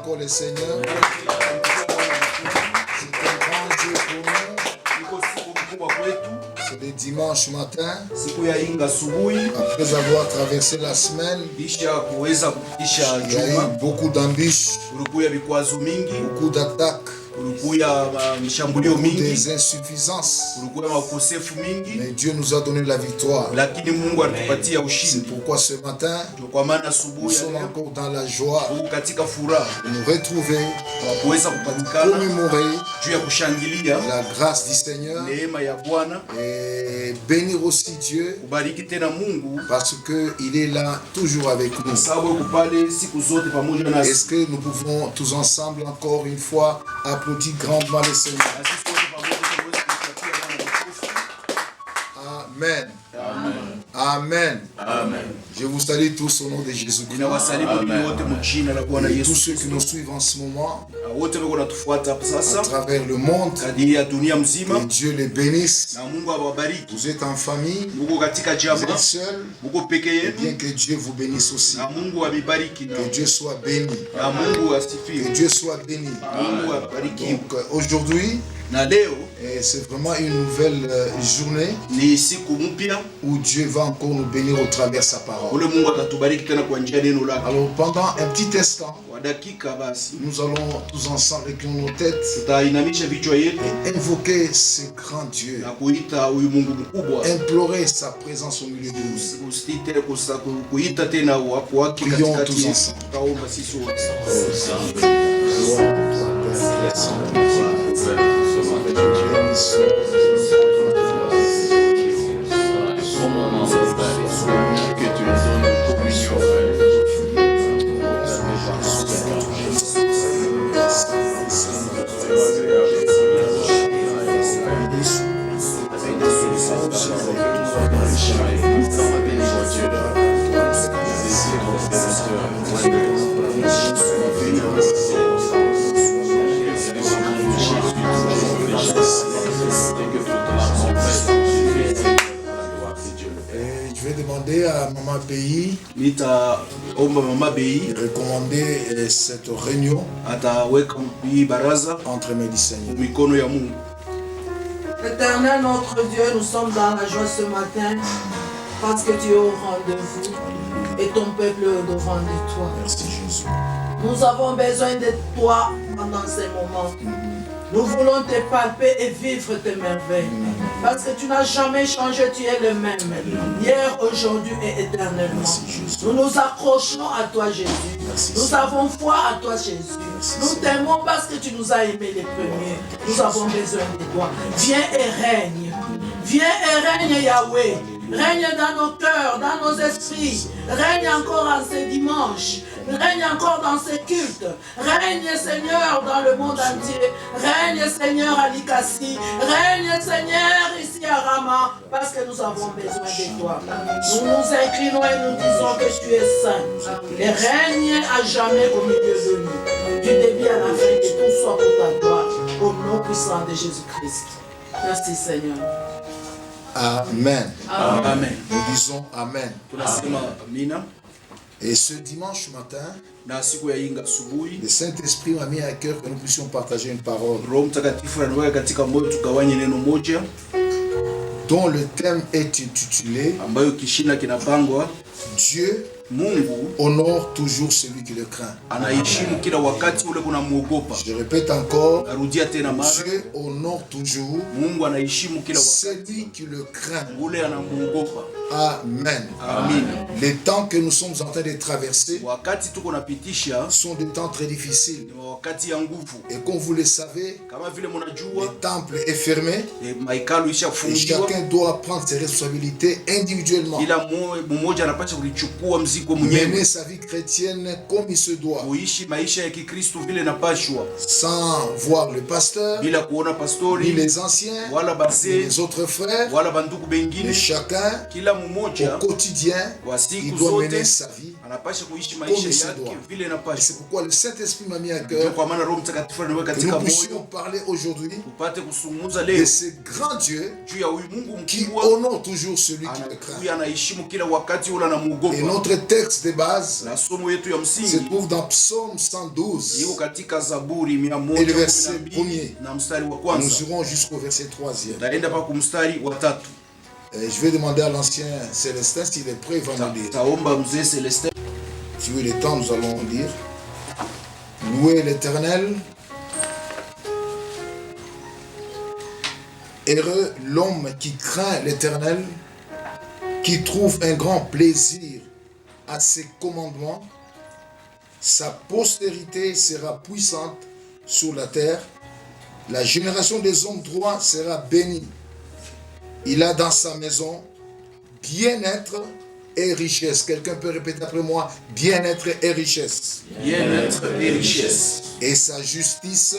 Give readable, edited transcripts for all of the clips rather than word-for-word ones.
encore le Seigneur. C'est un grand Dieu pour nous. C'est le dimanche matin. Après avoir traversé la semaine, il y a eu beaucoup d'embûches, beaucoup d'attaques, beaucoup des insuffisances. Mais Dieu nous a donné la victoire. C'est pourquoi ce matin, nous sommes encore dans la joie de nous retrouver, de commémorer la grâce du Seigneur et bénir aussi Dieu parce qu'il est là toujours avec nous. Est-ce que nous pouvons tous ensemble encore une fois applaudir grandement le Seigneur? Amen. Amen. Amen. Je vous salue tous au nom de Jésus-Christ. Et tous ceux qui nous suivent en ce moment à travers le monde, que Dieu les bénisse. Vous êtes en famille, vous êtes seuls, et bien que Dieu vous bénisse aussi. Que Dieu soit béni. Que Dieu soit béni. Donc aujourd'hui, c'est vraiment une nouvelle journée où Dieu va encore nous bénir au travers de sa parole. Alors pendant un petit instant, nous allons tous ensemble avec nos têtes et invoquer ce grand Dieu, implorer sa présence au milieu de nous. Prions tous ensemble. Je vais demander à Maman Pays de recommander cette réunion entre médecins. Éternel notre Dieu, nous sommes dans la joie ce matin parce que tu es au rendez-vous et ton peuple est devant de toi. Merci Jésus. Nous avons besoin de toi pendant ces moments. Nous voulons te palper et vivre tes merveilles. Parce que tu n'as jamais changé, tu es le même. Hier, aujourd'hui et éternellement. Nous nous accrochons à toi, Jésus. Nous avons foi à toi, Jésus. Nous t'aimons parce que tu nous as aimés les premiers. Nous avons besoin de toi. Viens et règne. Viens et règne, Yahweh. Règne dans nos cœurs, dans nos esprits. Règne encore en ce dimanche. Règne encore dans ces cultes. Règne, Seigneur, dans le monde entier. Règne, Seigneur, à Likasi. Règne, Seigneur, ici à Rama, parce que nous avons besoin de toi. Nous nous inclinons et nous disons que tu es saint. Et règne à jamais au milieu de nous. Du début à la fin, que tout soit pour ta gloire. Au nom puissant de Jésus-Christ. Merci, Seigneur. Amen. Amen. Nous disons Amen. Amen. Et ce dimanche matin, le Saint-Esprit m'a mis à cœur que nous puissions partager une parole dont le thème est intitulé Dieu honore toujours celui qui le craint. Je répète encore, Dieu honore toujours celui qui le craint. Amen. Les temps que nous sommes en train de traverser sont des temps très difficiles. Et comme vous le savez, le temple est fermé et chacun doit prendre ses responsabilités individuellement. Mener sa vie chrétienne comme il se doit. Sans voir le pasteur, ni les anciens, ni les autres frères. Mais chacun, au quotidien, il doit mener sa vie anapasha kuishi comme maisha il se yake doit. vile Et inapasha. c'est pourquoi le Saint-Esprit m'a mis à Ndio cœur kwa maana Roho Mtakatifu anaweka que katika nous puissions moyo parler aujourd'hui tupate kusungumza de leo ce grand Dieu juu ya huyu Mungu qui mkubwa honore toujours celui qui le craint. anakuya anaheshimu kila wakati ule Et anamuogopa. notre texte de base Na somo yetu ya se msingi trouve dans Psaume 112. iko katika Zaburi Et le verset 112 na mstari wa Nous kwanza. irons jusqu'au verset 3e. Taenda pa kumstari wa tatu. Je vais demander à l'ancien Célestin s'il est prêt, il va nous lire. Taomba mzee Celestin. Si vous avez le temps, nous allons lire. Louez l'Éternel. Heureux l'homme qui craint l'Éternel, qui trouve un grand plaisir à ses commandements. Sa postérité sera puissante sur la terre. La génération des hommes droits sera bénie. Il a dans sa maison bien-être et richesse. Quelqu'un peut répéter après moi, bien-être et richesse. Bien-être et richesse. Et sa justice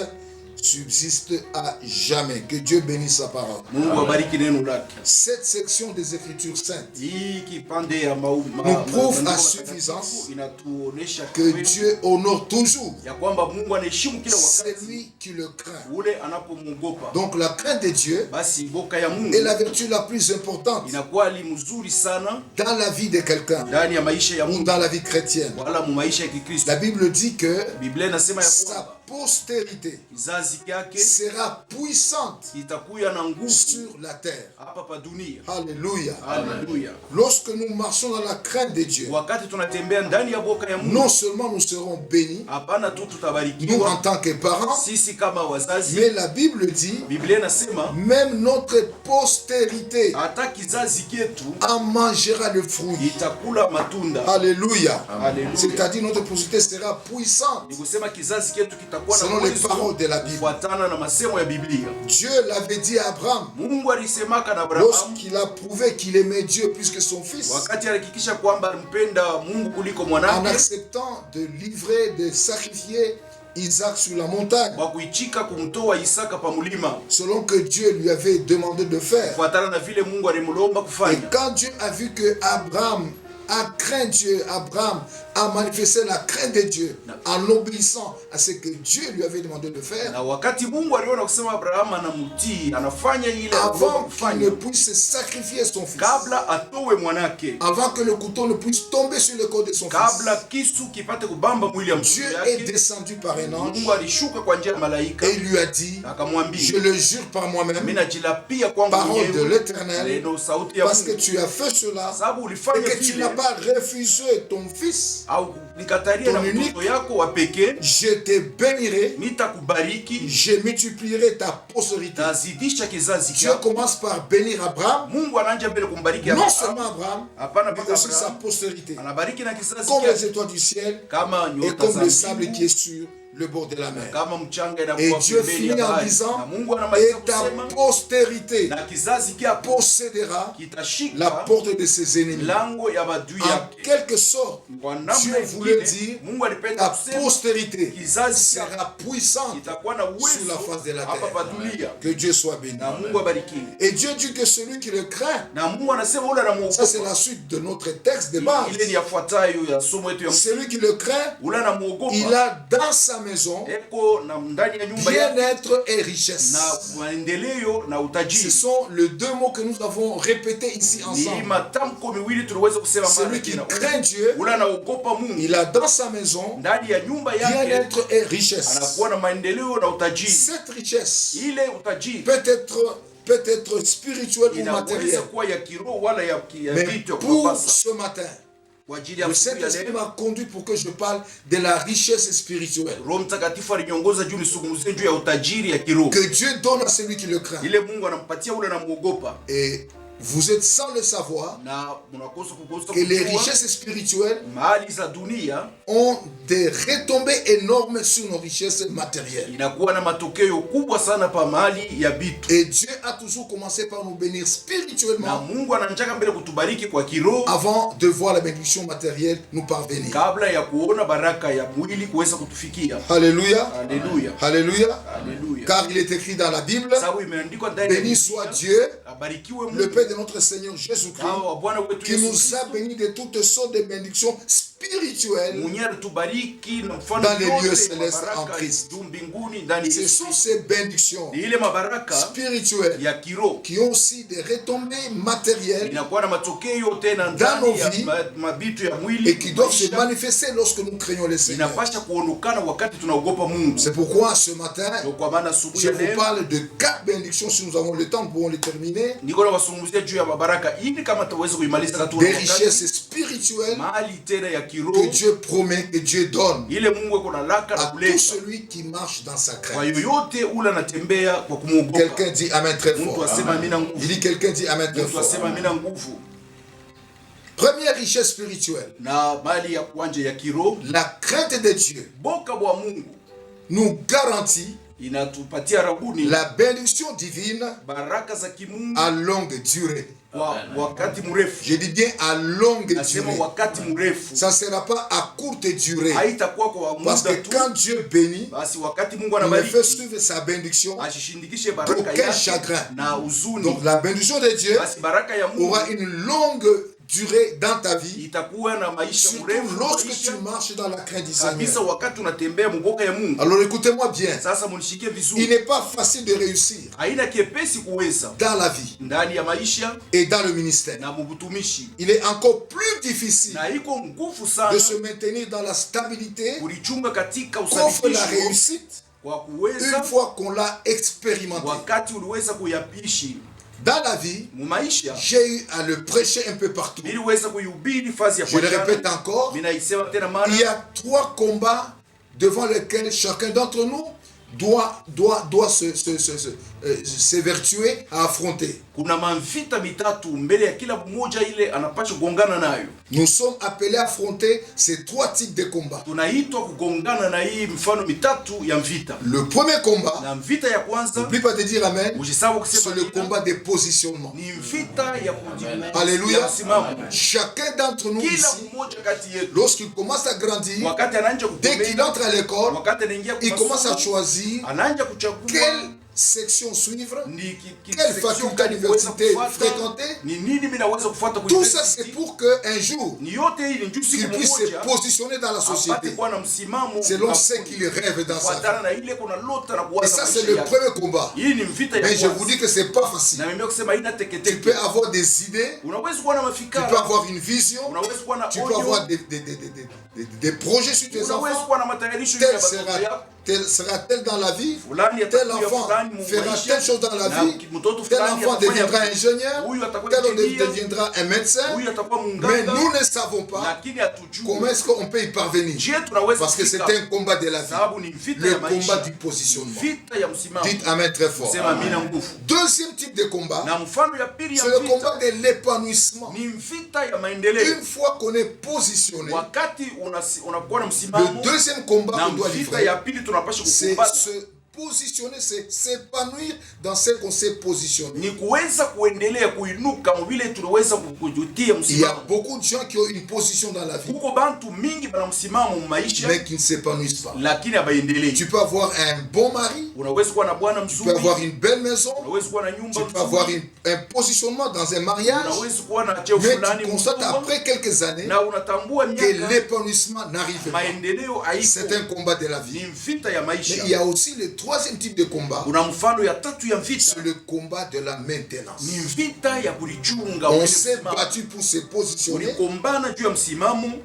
subsiste à jamais. Que Dieu bénisse sa parole. Mungu abariki neno lake. Cette section des Écritures saintes Hii kipande ya nous prouve à suffisance inatuonesha que Dieu honore toujours ya kwamba Mungu anaheshimu kila wakati celui qui le craint. ule anapomuogopa. Donc la crainte de Dieu Basi boka ya Mungu est la vertu la plus importante inakuwa li mzuri sana dans la vie de quelqu'un ndani ya maisha ya ou Mungu dans la vie chrétienne. wala mu maisha ya Kikristo. La Bible dit que Biblia inasema ya kwamba sa postérité kizazi kyake sera puissante kitakuya na nguvu sur la terre. hapa pa dunia. Alléluia. Haleluya. Lorsque nous marchons dans la crainte de Dieu, Wakati tunatembea ndani ya boka ya Mungu, non seulement nous serons bénis, hapana tu nous en tutabarikiwa tant que parents, sisi kama wazazi. mais la Bible dit, Biblia inasema même notre postérité hata kizazi kyetu en mangera le fruit. itakula matunda. Alléluia. Haleluya. C'est-à-dire notre postérité sera puissante Ni kusema kizazi kyetu kitakuwa na selon les uwezo paroles de la Bible. kufuatana na masemo ya Biblia. Dieu l'avait dit à Abraham Mungu alisemaka na Abrahamu lorsqu'il a prouvé qu'il aimait Dieu plus que son fils, wakati alihakikisha kwamba alimpenda Mungu kuliko en mwanake, acceptant de livrer, de sacrifier Isaac sur la montagne, kwa kuichika kumtoa Isaka pa mulima, selon que Dieu lui avait demandé de faire. kufuatana na vile Mungu alimlomba Et kufanya. quand Dieu a vu que Abraham a craint Dieu, Abraham a manifesté la crainte de Dieu en obéissant à ce que Dieu lui avait demandé de faire, Na wakati Mungu aliona kusema Abrahamu anamtii, anafanya ile aliyomba avant qu'il kufanya, ne puisse sacrifier son fils, kabla atowe mwanake, avant que le couteau ne puisse tomber sur le corps de son kabla fils, kisu kipate kubamba mwili ya mtoto Dieu est yake, descendu par un ange Mungu alishuka kwa njia ya malaika et il lui a dit, akamwambia, je le jure par mimi moi-même, najilapia kwangu parole de mwenyewe, l'Éternel, neno sauti ya parce que Mungu, tu as fait cela sababu et ulifanya que tu vile n'as pas refusé ton fils, au nikataria na ton unique, mtoto yako wa pekee, je te bénirai, nitakubariki, je multiplierai ta postérité. tazidisha kizazi Dieu chako. commence par bénir Abraham, Mungu anaanza mbele kumbariki non Abrahamu, seulement Abraham, hapana mais mpaka aussi sa Abrahamu, postérité, anabariki na kizazi comme les chake étoiles du ciel kama et nyota comme le za sable qui mbingu, est sur le bord de la mer. kama mchanga Et inakuwa Dieu pembeni finit ya en bahari. disant, Na Mungu et anamaliza ta kusema, postérité na kizazi kyako possédera la kitashika porte de ses ennemis. milango ya badui En yake. quelque sorte, Kwa Dieu namna voulait ingine, dire, Mungu alipenda ta kusema postérité kizazi chako sera puissante kitakuwa na sur la uwezo face de la hapa pa terre. dunia. Que Dieu soit béni. Na Mungu abarikiwe. Et Dieu dit que celui qui le craint, Na Mungu anasema ule ça c'est anamuogopa. la suite de notre texte de base. Ile ni yafuatayo ya somo yetu ya Celui qui le craint, ule il anamuogopa, a dans sa maison eko na ndani ya nyumba yake bien-être et richesse. na maendeleo na Ce utajiri. sont les deux mots que nous avons répétés ici Ni ensemble. matamko miwili tuliweza kusema mara Celui qui tena. craint Dieu, Ule anaogopa Mungu, il a dans sa maison ndani ya nyumba yake bien-être et richesse. anakuwa na maendeleo na utajiri. Cette richesse Ile utajiri peut être spirituelle ou inaweza matérielle. kuwa ya kiroho wala ya Mais vitu ya pour kupasa. ce matin, Kwa ajili ya le siku ya Saint-Esprit leo, m'a conduit pour que je parle de la richesse spirituelle Roho Mtakatifu aliniongoza juu nisungumzie juu ya utajiri ya kiroho. que Dieu donne à celui qui le craint. Ile Mungu anampatia ule anamuogopa. Et vous êtes sans le savoir Na mnakosa kukosa que les kujua richesses spirituelles mali za dunia ont des retombées énormes sur nos richesses matérielles. inakuwa na matokeo kubwa sana pa mali ya bitu. Et Dieu a toujours commencé par nous bénir Na spirituellement Mungu ananjaka mbele kutubariki kwa kiroho avant de voir la bénédiction matérielle nous parvenir. kabla ya kuona baraka ya mwili kuweza kutufikia. Alléluia. Haleluya. Alléluia. Haleluya. Car il est écrit dans la Bible, Sababu imeandikwa ndani ya béni Biblia, soit Dieu, abarikiwe le Mungu Père de notre Seigneur Jésus-Christ, Baba wa Bwana wetu qui Yesu nous a Kristo, bénis de toutes sortes de bénédictions spirituelles spirituels dans dans les lieux célestes en Christ. Ce sont ces bénédictions spirituelles qui ont aussi des retombées matérielles dans nos vies et qui doivent se manifester lorsque nous craignons le Seigneur. C'est pourquoi ce matin, je vous parle de 4 bénédictions. Si nous avons le temps, nous pouvons les terminer. Des richesses spirituelles que Dieu promet, que Dieu donne à tout celui qui marche dans sa crainte. Quelqu'un dit Amen très fort. Il dit quelqu'un dit Amen très fort. Première richesse spirituelle, la crainte de Dieu nous garantit la bénédiction divine à longue durée. Je dis bien à longue durée. Ça ne sera pas à courte durée. Parce que quand Dieu bénit, il me fait suivre sa bénédiction d'aucun chagrin. Donc la bénédiction de Dieu aura une longue durée dans ta vie, surtout lorsque tu marches dans la crainte du Seigneur. Alors écoutez-moi bien, il n'est pas facile de réussir dans la vie et dans le ministère. Il est encore plus difficile de se maintenir dans la stabilité qu'offre la réussite une fois qu'on l'a expérimenté. Dans la vie, j'ai eu à le prêcher un peu partout. Je le répète encore, il y a 3 combats devant lesquels chacun d'entre nous doit s'évertuer à affronter. Nous sommes appelés à affronter ces 3 types de combats. Le premier combat, n'oublie pas de dire Amen, c'est le combat des positionnements. Alléluia. Chacun d'entre nous ici, lorsqu'il commence à grandir, dès qu'il entre à l'école, il commence à choisir quelle section suivre, quelle faculté université fréquenter. Tout ça c'est pour qu'un jour qu'il puisse se positionner dans la société selon ce qu'il rêve dans sa vie. Et ça c'est le premier combat. Mais je vous dis que c'est pas facile. Tu peux avoir des idées, tu peux avoir une vision, tu peux avoir des projets sur tes enfants. Tel sera-t-elle dans la vie, tel enfant fera telle chose dans la vie, tel enfant deviendra ingénieur, tel autre deviendra un médecin, mais nous ne savons pas comment est-ce qu'on peut y parvenir, parce que c'est un combat de la vie, le combat du positionnement. Dites Amen très fort. Deuxième type de combat, c'est le combat de l'épanouissement. Une fois qu'on est positionné, le deuxième combat qu'on doit livrer, c'est se positionner, c'est s'épanouir dans ce qu'on s'est positionné. Il y a beaucoup de gens qui ont une position dans la vie, mais qui ne s'épanouissent pas. Tu peux avoir un bon mari, tu peux avoir une belle maison, tu peux avoir un positionnement dans un mariage, mais tu constates après quelques années que l'épanouissement n'arrive pas. C'est un combat de la vie. Mais il y a aussi le troisième type de combat, c'est le combat de la maintenance. On s'est battu pour se positionner,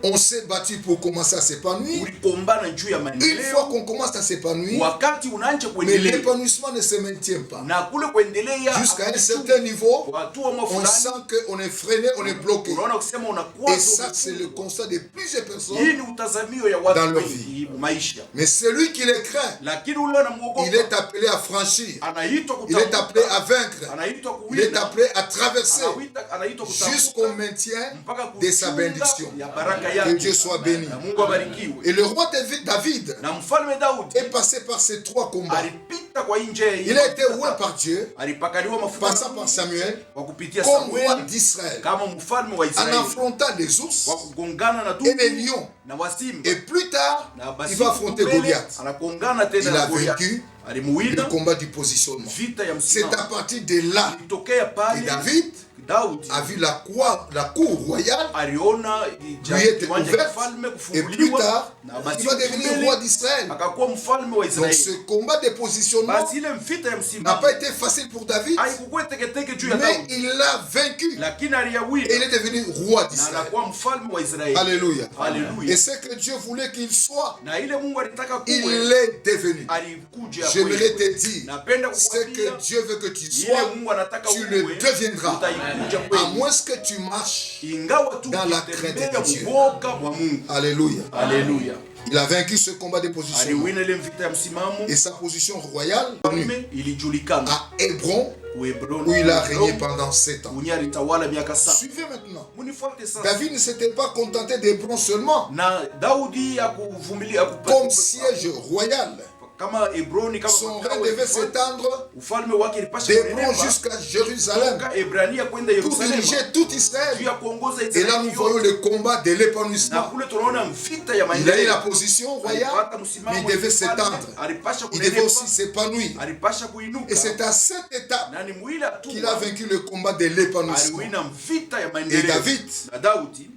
on s'est battu pour commencer à s'épanouir. Une fois qu'on commence à s'épanouir, mais l'épanouissement ne se maintient pas. Jusqu'à un certain niveau, on sent qu'on est freiné, on est bloqué. Et ça, c'est le constat de plusieurs personnes dans leur vie. Mais celui qui les craint, il est appelé à franchir, il est appelé à vaincre, il est appelé à traverser jusqu'au maintien de sa bénédiction. Que Dieu soit béni. Et le roi David est passé par ces 3 combats. Il a été oint par Dieu, passant par Samuel, comme roi d'Israël, en affrontant des ours et des lions. Et plus tard, il va affronter Goliath. Il a vaincu le combat du positionnement. C'est à partir de là que David a vu la cour royale lui être ouverte, et plus tard, il va devenir roi d'Israël. Donc ce combat de positionnement n'a pas été facile pour David, mais il l'a vaincu et il est devenu roi d'Israël. Alléluia. Et ce que Dieu voulait qu'il soit, il l'est devenu. J'aimerais te dire, ce que Dieu veut que tu sois, tu le deviendras. À moins que tu marches dans la crainte de Dieu. Alléluia. Il a vaincu ce combat de position. Et sa position royale à Hébron, où il a régné pendant 7 ans. Suivez maintenant. David ne s'était pas contenté d'Hébron seulement comme siège royal. Son règne devait s'étendre d'Hébron jusqu'à Jérusalem pour diriger tout Israël. Et là nous voyons le combat de l'épanouissement. Il a eu la position royale, mais il devait s'étendre. Il devait aussi s'épanouir. Et c'est à cette étape qu'il a vaincu le combat de l'épanouissement. Et David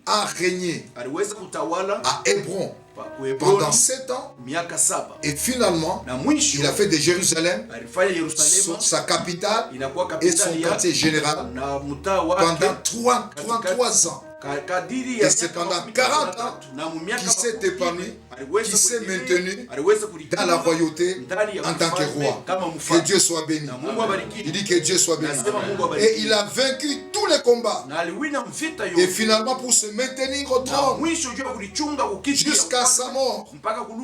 a régné à Hébron pendant 7 ans, et finalement il a fait de Jérusalem sa capitale et son quartier général pendant 33 ans. Et c'est pendant 40 ans qu'il s'est épanoui, qu'il s'est maintenu dans la royauté en tant que roi. Que Dieu soit béni. Il dit que Dieu soit béni. Et il a vaincu tous les combats. Et finalement, pour se maintenir au trône jusqu'à sa mort,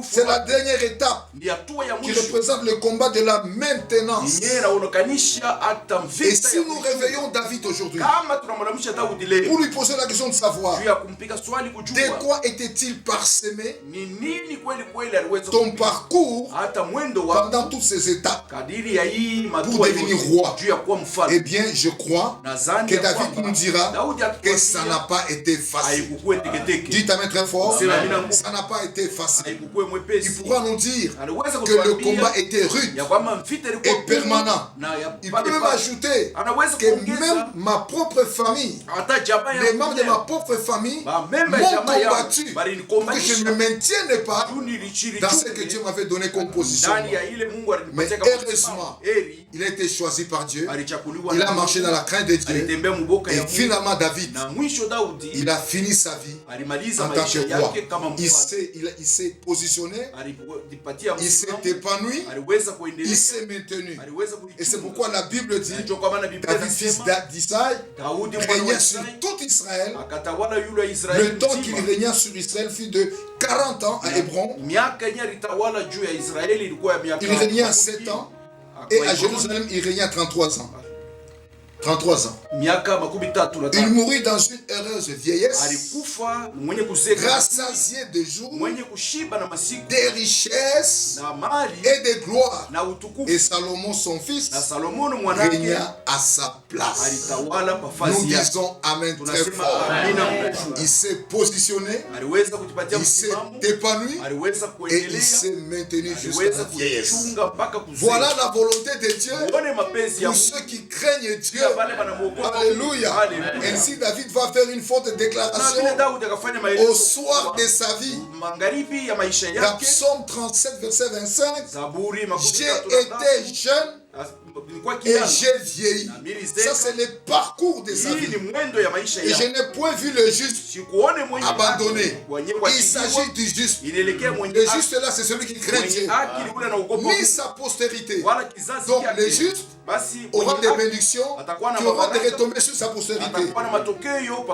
c'est la dernière étape qui représente le combat de la maintenance. Et si nous réveillons David aujourd'hui pour lui poser la question de savoir de quoi était-il parsemé ton parcours pendant toutes ces étapes pour devenir roi, eh bien je crois que David nous dira que ça n'a pas été facile. Dites Amen très fort, ça n'a pas été facile. Il pourra nous dire que le combat était rude et permanent. Il peut même ajouter que même ma propre famille, les membres de ma propre famille m'ont combattu pour que je ne me maintienne pas dans ce que Dieu m'avait donné comme position. Mais heureusement, il a été choisi par Dieu. Il a marché dans la crainte de Dieu. Et finalement David, il a fini sa vie en tant que roi. Il s'est positionné, il s'est épanoui, il s'est maintenu. Et c'est pourquoi la Bible dit, David, fils d'Isaïe, régna sur tout Israël. Le temps qu'il régna sur Israël fut de 40 ans à Hébron. Il régna 7 ans. Et à Jérusalem, il régna 33 ans. 33 ans. Il mourut dans une heureuse vieillesse, rassasié de jours, des richesses et de gloire. Et Salomon, son fils, régna à sa place. Nous disons Amen très fort. Il s'est positionné, il s'est épanoui et il s'est maintenu jusqu'à la vieillesse. Voilà la volonté de Dieu pour ceux qui craignent Dieu. Alléluia. Ainsi David va faire une forte déclaration au soir de sa vie. Dans Psaume 37 verset 25, j'ai été jeune et j'ai vieilli. Ça c'est le parcours de sa vie. Et je n'ai point vu le juste abandonné. Il s'agit du juste. Le juste là c'est celui qui craint Dieu, ni sa postérité. Donc le juste aura des bénédictions qui auront des retombées sur sa postérité.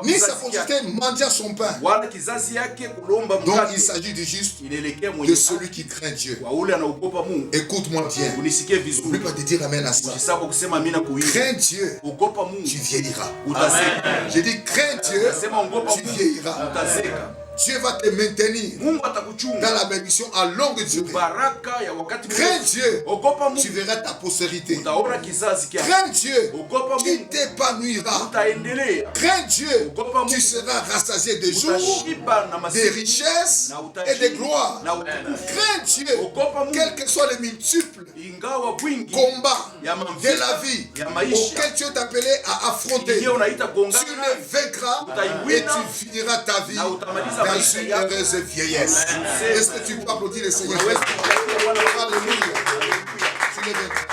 Ni sa postérité mendiant son pain. Donc il s'agit du juste, de celui qui craint Dieu. Écoute-moi bien. N'oublie pas de dire Amen à ça. Crains Dieu, tu vieilliras. J'ai dit crains Dieu, tu vieilliras. Dieu va te maintenir Mungu dans atakuchunga la bénédiction à longue durée. baraka ya wakati Crains mrefu. Dieu, Ogopa tu Mungu, verras ta postérité. utaona kizazi kyako. Crains Dieu, Ogopa tu Mungu, t'épanouiras. utaendelea. Crains Dieu, Ogopa Mungu, tu seras rassasié de jours, utashiba na de masiku richesses na et utajiri de gloire. na utukufu. Crains Dieu, Ogopa Mungu, quels que soient les multiples ingawa bwingi combats ya de mavita la vie ya maisha auxquels Dieu t'a appelé à affronter. yenyewe unaita Tu gongana les nayo, vaincras et utaiwina tu finiras ta vie na utamaliza dans maisha une yako. heureuse vieillesse. Amen. Est-ce que tu peux applaudir le Seigneur? Unaweza kupatia Bwana Alléluia. Tu les vaincras.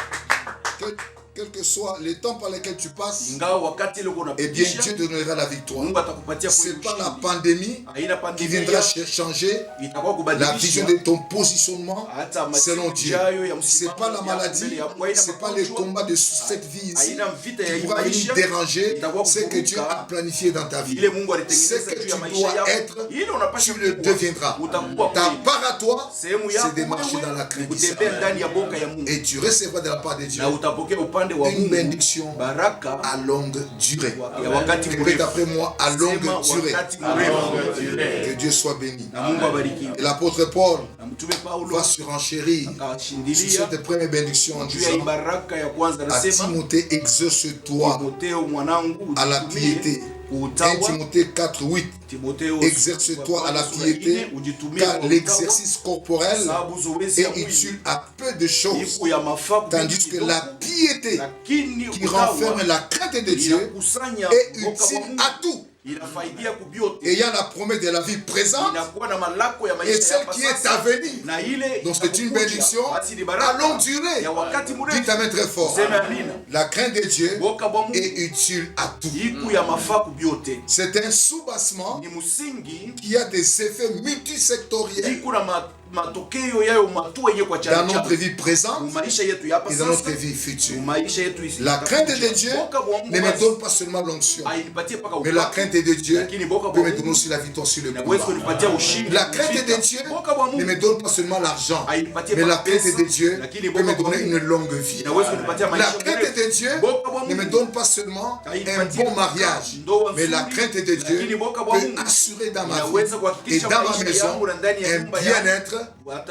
Quel que soit les temps par lesquels tu passes, ingawa wakati ile uko eh bien unapitisha, Dieu donnera la victoire. Mungu atakupatia C'est pas la ushindi. pandémie Haina qui pandemia viendra changer itakuwa la kubadilisha vision de ton positionnement hata selon masiku Dieu. ijayo ya C'est msimamo pas la yako maladie, mbele ya Mungu. Haina c'est pas les magonjwa, combats de cette vie ici haina vita ya qui hii pourra venir maisha déranger itakuwa ce que Dieu kuvuruga a planifié dans ta vie. ile Mungu Ce alitengeneza que juu ya tu maisha dois yako, être, ile unapaswa tu le kuwa. deviendras. Utakuwa Ta kweli. part à toi, Sehemu yako c'est de marcher dans la wewe crainte ni du kutembea Seigneur. ndani ya boka ya Mungu Et tu recevras de la part de Dieu na utapokea upande wa une Mungu bénédiction baraka à longue durée. ya wakati Répète mrefu. après moi, à longue Sema durée. wakati mrefu. Que Dieu soit béni. Na Mungu abarikiwe. Et l'apôtre Paul Na mtume Paulo va surenchérir sur akashindilia cette première bénédiction en juu ya hii disant baraka ya kwanza, à anasema Timothée, exerce-toi Timotheo mwanangu, à la ujitumie piété. 1 kuutawa. Timothée 4, 8. Timotheo Exerce-toi à la sura piété, 4, ujitumie car kwa l'exercice corporel utawa, sababu zoezi ya est mwili utile à peu de choses, iko ya mafaa tandis que kidogo, la piété lakini qui utawa renferme la crainte de Dieu inakusanya est mboka wa utile Mungu, à tout, inafaidia kubyote, ayant la promesse de la vie présente inakuwa na malako ya et maisha celle hapa qui est sasa, à venir. na ile Donc c'est une itakuja, bénédiction basi ni à baraka longue durée. ya wakati mrefu. Dites Amen très fort. Sema amina. La crainte de Dieu Boka bwa Mungu est utile à tout. iku ya mafaa kubyote, C'est un soubassement ni msingi qui a des effets multisectoriels iku na matokeo yayo matu yenye kwa dans notre vie présente maisha yetu hapa et dans notre sasa, vie future. maisha yetu isi. La crainte de Dieu Boka bwa Mungu ne me basi, donne pas seulement l'onction, hainipatie paka mais la upako, crainte de Dieu lakini boka peut bwa me donner Mungu aussi la victoire sur le inaweza combat. kunipatia ushindi. La crainte de Dieu Boka bwa ne Mungu me donne pas seulement l'argent, hainipatie mais la paka crainte pesa, de Dieu lakini peut me boka bwa donner Mungu une longue vie. inaweza kunipatia La maisha crainte marefu. de Dieu Boka bwa ne me Mungu donne pas seulement un bon mariage, mais la crainte de Dieu peut assurer dans ma vie et dans ma maison un bien-être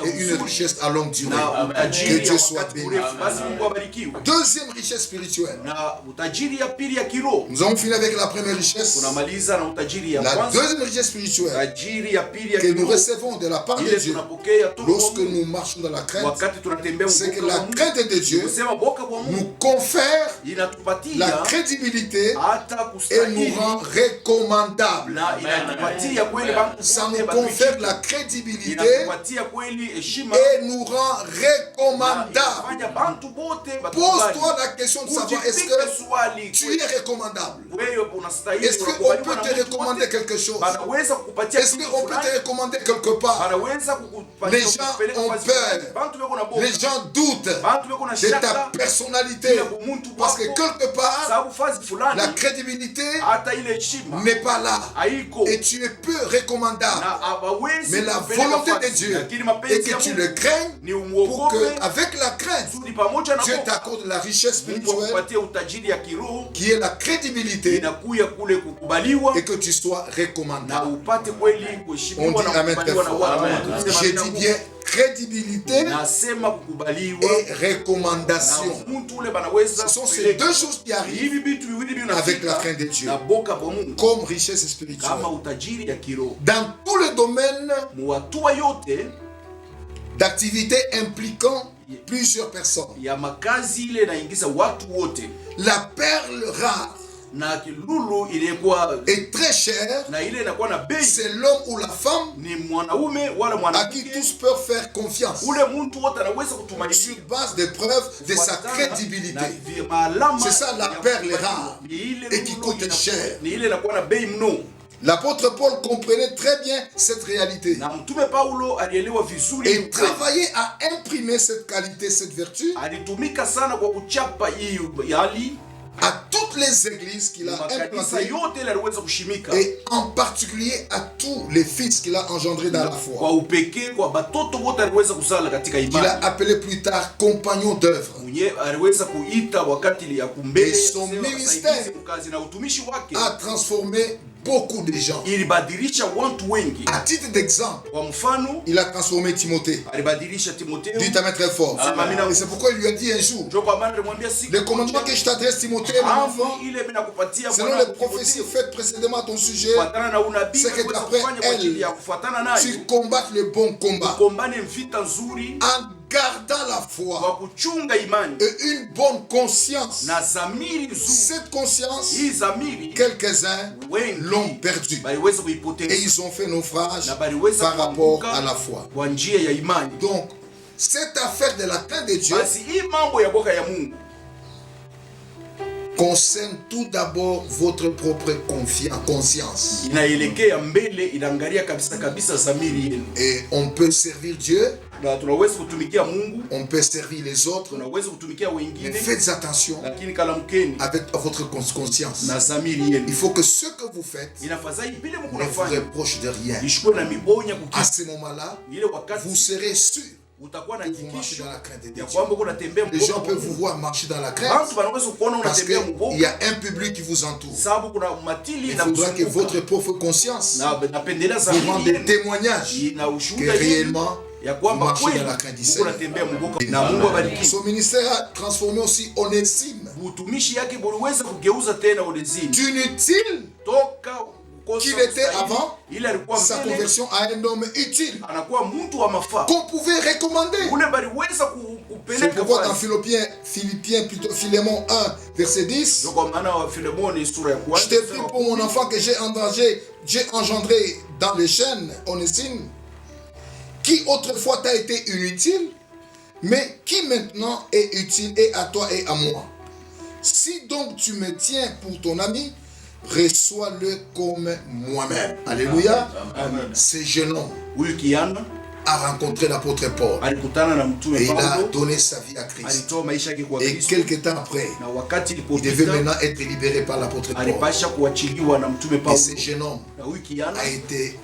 et une richesse à longue durée. Que Dieu soit béni. Deuxième richesse spirituelle. Na utajiri ya pili ya kiroho, Nous avons fini avec la première richesse. tunamaliza na utajiri ya La kwanza. deuxième richesse spirituelle Tajiri ya pili ya que nous kiroho recevons de la part de ile Dieu tunapokea toka kwa lorsque Mungu nous marchons dans la crainte, wakati tunatembea c'est que mboka la wa Mungu. crainte de Dieu Kusema boka kwa Mungu nous confère la inatupatia crédibilité hata et kustahili nous rend recommandables. na inatupatia kweli bantu Ça wote nous batu confère la crédibilité inatupatia kweli heshima et nous rend na recommandables. inafanya bantu bote Pose-toi la question de savoir est-ce Ujipike que swali tu es recommandable? wewe unastahili Est-ce qu'on peut te recommander quelque chose? banaweza kukupatia Est-ce kitu qu'on peut fulani, te recommander quelque part? banaweza kukupatia Les gens kukupeleka ont fasi peur. fulani. Bantu weko na boka, Les gens doutent bantu weko na de ta shaka personnalité ya bumuntu parce que wako, quelque part sababu fasi fulani la crédibilité hata ile heshima n'est pas là haiko et tu es peu recommandable. na hawawezi Mais la kupeleka volonté fasi. de Dieu Lakini est mapenzi ya que tu Mungu le craignes ni pour umuogope que avec la crainte kusudi pamoja na Dieu boka t'accorde la richesse Mungu spirituelle akupatie utajiri ya kiroho qui est la crédibilité inakuya kule kukubaliwa et que tu sois na recommandable. upate kweli On kuheshimiwa dit na amen très kukubaliwa na fort. watu. Tuseme J'ai amina dit Mungu. bien crédibilité Nasema kukubaliwa et na recommandation. mtu ule banaweza Ce sont ces kupeleka. deux choses qui arrivent Hivi vitu viwili avec la vinafika crainte de Dieu na boka kwa Mungu comme richesse kama spirituelle. utajiri ya kiroho Dans tous les domaines muhatua yote d'activité impliquant plusieurs personnes, ya makazi ile inaingiza watu wote, la perle rare na kilulu ilikuwa est très chère. na ile inakuwa na bei, C'est l'homme ou la femme ni mwanaume wala à qui mwanamke, tous peuvent faire confiance ule mtu wote anaweza kutumainia sur base des preuves de sa crédibilité. C'est ça, la perle rare et qui coûte cher. Ni ile inakuwa na bei mno. L'apôtre Paul comprenait très bien cette réalité Na mtume Paulo alielewa vizuri et travaillait à imprimer cette qualité, cette vertu alitumika sana kwa kuchapa hii hali à toutes toutes les églises qu'il a makanisa implantées, yote ile aliweza kushimika, et en particulier à tous les fils qu'il a engendrés dans la kwa foi, upekee kwa batoto wote aliweza kusala katika qu'il imani. a appelé plus tard compagnons d'œuvre. Mwenye aliweza kuita wakati ya kumbele Et son ministère kazi na utumishi wake a transformé beaucoup de gens. ilibadilisha watu wengi. À titre d'exemple, Kwa mfano, il a transformé Timothée. alibadilisha Timotheo. Dites Amen très fort. Amen. Et c'est pourquoi il lui a dit un jour, Ndio kwa maana alimwambia siku le commandement que je t'adresse, Timothée, mon enfant, ile mimi nakupatia selon Bwana les prophéties faites précédemment à ton sujet, kufuatana na unabii c'est que kuweza d'après kufanya kwa ajili ya kufuatana nayo, tu combattes le bon combat kombane vita nzuri en gardant la kwa foi kuchunga imani et une bonne conscience. na zamiri nzuri. Cette conscience, Hii zamiri quelques-uns wengi l'ont perdue baliweza et kuipoteza ils ont fait naufrage na baliweza par rapport kuanguka à la foi. kwa njia ya imani. Donc, cette affaire de la crainte de Dieu Basi hii mambo ya boka ya Mungu concerne tout d'abord votre propre conscience. inaelekea mbele, inaangalia kabisa kabisa zamiri yenu, Et on peut servir Dieu, na tunaweza kutumikia Mungu, on peut servir les autres, tunaweza kutumikia mais wengine, faites attention lakini kalamkeni avec votre conscience. na zamiri yenu. Il faut que ce que vous faites Inafadhali vile mko ne vous nafanya reproche de rien. ishikwe na mibonya À kukitu. ce moment-là, Ile wakati vous serez sûr utakuwa na que vous marchez hakikisho dans la crainte de ya Dieu. kwamba uko natembea Les gens mboka. peuvent vous voir marcher dans la crainte Watu wanaweza kuona parce unatembea qu'il mboka y a un public qui vous entoure. sababu kuna matili Il na faudra que kuzunguka. votre propre conscience Na napendelea vous rende zamiri des yenu témoignages na que ushuhuda yenu réellement ya vous kwamba marchez kweli dans la crainte du uko Seigneur. natembea mboka na Mungu abariki. Son ministère a transformé aussi Onésime Utumishi yake buliweza kugeuza tena Onezimo d'inutile toka kukosa qu'il était kustahili, avant ile alikuwa sa mbele conversion à un homme utile anakuwa mtu wa mafaa qu'on pouvait recommander. ule baliweza C'est kupeleka pourquoi dans fasi. Philippiens plutôt Philémon 1 verset 10, Ndio kwa maana wa Filemoni sura ya je kwanza t'ai pris pour mon enfant que j'ai engendré dans les chaînes, Onésime, qui autrefois t'a été inutile, mais qui maintenant est utile et à toi et à moi. Si donc tu me tiens pour ton ami, reçois-le comme moi-même. Alléluia. Amen. Ce jeune homme Huyu kijana a rencontré l'apôtre Paul alikutana na mtume et il a Paulo, donné sa vie à Christ. alitoa maisha yake kwa Et Kristo, quelque temps après, na wakati il devait ilipopita maintenant être libéré par l'apôtre Paul. alipasha kuachiliwa na mtume Et Paulo, ce jeune homme na huyu kijana a été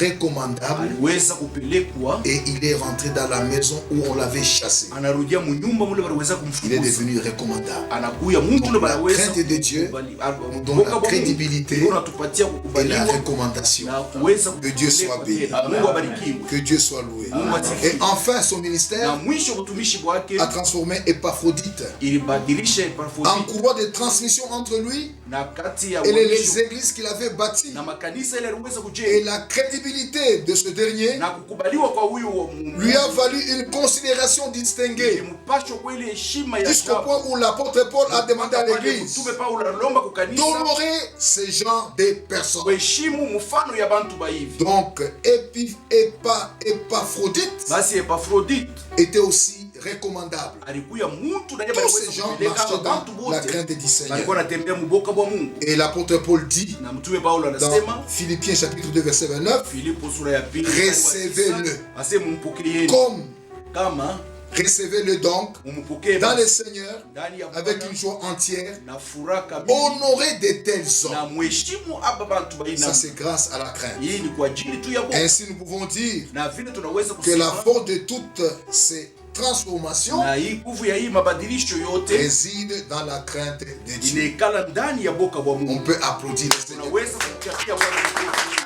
recommandable aliweza kupelekwa, et il est rentré dans la maison où on l'avait chassé. anarudia munyumba mule baliweza Il est kumfukuza, devenu recommandable. anakuya mtu ule Donc, la baliweza crainte de Dieu kukubali- donne Boka la bwa crédibilité Mungu unatupatia et la kukubaliwa recommandation. na kuweza Que Dieu soit kupelekwa béni. tena. Mungu abarikiwe. Que Dieu soit loué. Mungu asifiwe. Et enfin, son Na ministère mwisho utumishi wake a transformé Épaphrodite ilibadilisha en Epafroditi courroie de transmission entre lui na kati ya et les uamisho églises qu'il avait bâties. na makanisa ile aliweza Et kujenga la crédibilité de ce dernier na kukubaliwa kwa huyu wa Mungu lui a valu une considération distinguée ilimpashwa kwa ile heshima ya jusqu'au ajabu. point où l'apôtre Paul a demandé à l'église Mtume Paulo alomba kwa kanisa d'honorer ce genre de personnes. kuheshimu mfano ya bantu ba hivi. Donc, Épaphrodite Basi Epafrodite était aussi recommandable. alikuya mtu na yeye Tous ces aliweza gens kupeleka marchaient bantu dans la wote crainte du Seigneur. walikuwa wanatembea mboka bwa Mungu. Et l'apôtre Paul dit Na mtume Paulo dans anasema Philippiens chapitre 2 verset 29, Filipo sura ya pili Recevez-le. asema mpokeeni comme kama recevez-le donc mumpokee dans le basi Seigneur ndani ya avec Bwana une joie entière. na furaha kamili Honorez de tels na hommes. mheshimu aba bantu Ça baina. c'est grâce à la crainte. Hii ni kwa ajili tu ya Mungu. Ainsi nous pouvons dire Na vile tunaweza que la kusema force de toutes ces transformations na hii nguvu ya hii mabadilisho yote réside dans la crainte de Dieu. inaikala ndani ya boka bwa On Mungu. peut applaudir le Seigneur. Tunaweza kumchakia Bwana makofi.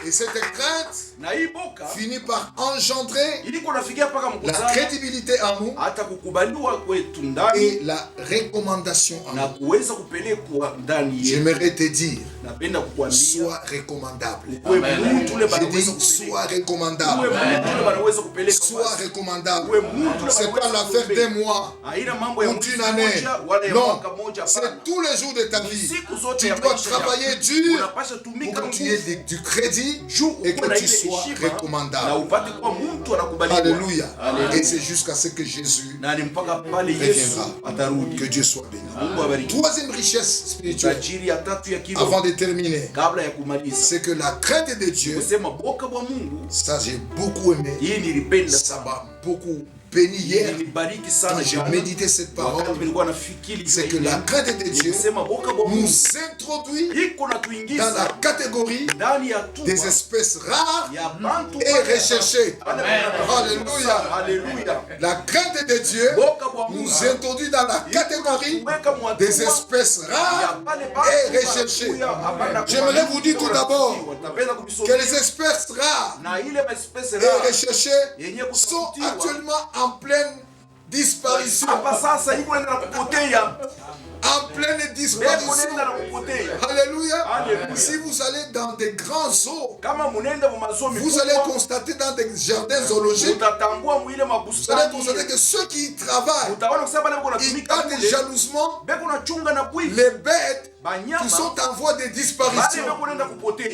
Et cette crainte Na hii boka finit par engendrer iliko nafikia paka la mkutano crédibilité en nous hata kukubaliwa kwetu ndani et la recommandation en na nous. kuweza kupelekwa ndani yetu. J'aimerais te dire, Napenda kukuambia sois recommandable. uwe mtu ule Je banaweza dis, kupeleka. sois Uwe recommandable. mtu ule banaweza kupeleka. Sois basi. recommandable. Uwe mtu ule C'est pas banaweza l'affaire kupeleka. d'un mois Haina mambo ya ou mwezi d'une année. mmoja wala ya Non, mwaka mmoja, hapana. c'est tous les jours de ta vie. Siku zote Tu ya dois maisha yako. travailler dur Unapasha pour tumika que tu aies nguvu du crédit juu et ukuwe na que tu ile sois heshima na recommandable. upate kuwa mtu anakubaliwa. Alléluia. Alléluia. Et c'est jusqu'à ce que Jésus Na ni mpaka pale Yesu reviendra. atarudi. Que Dieu soit béni. Troisième richesse spirituelle, avant de terminer, c'est que la crainte de Dieu, ça j'ai beaucoup aimé, ça m'a beaucoup béni hier quand j'ai médité cette parole, c'est que la crainte de Dieu nous introduit dans la catégorie des espèces rares et recherchées. Alléluia. La crainte de Dieu nous introduit dans la catégorie des espèces rares et recherchées. J'aimerais vous dire tout d'abord que les espèces rares et recherchées sont actuellement en pleine disparition. En pleine disparition. Alléluia. Si vous allez dans des grands zoos, vous allez constater dans des jardins zoologiques, vous allez constater que ceux qui y travaillent, ils gardent jalousement les bêtes qui sont en voie de disparition.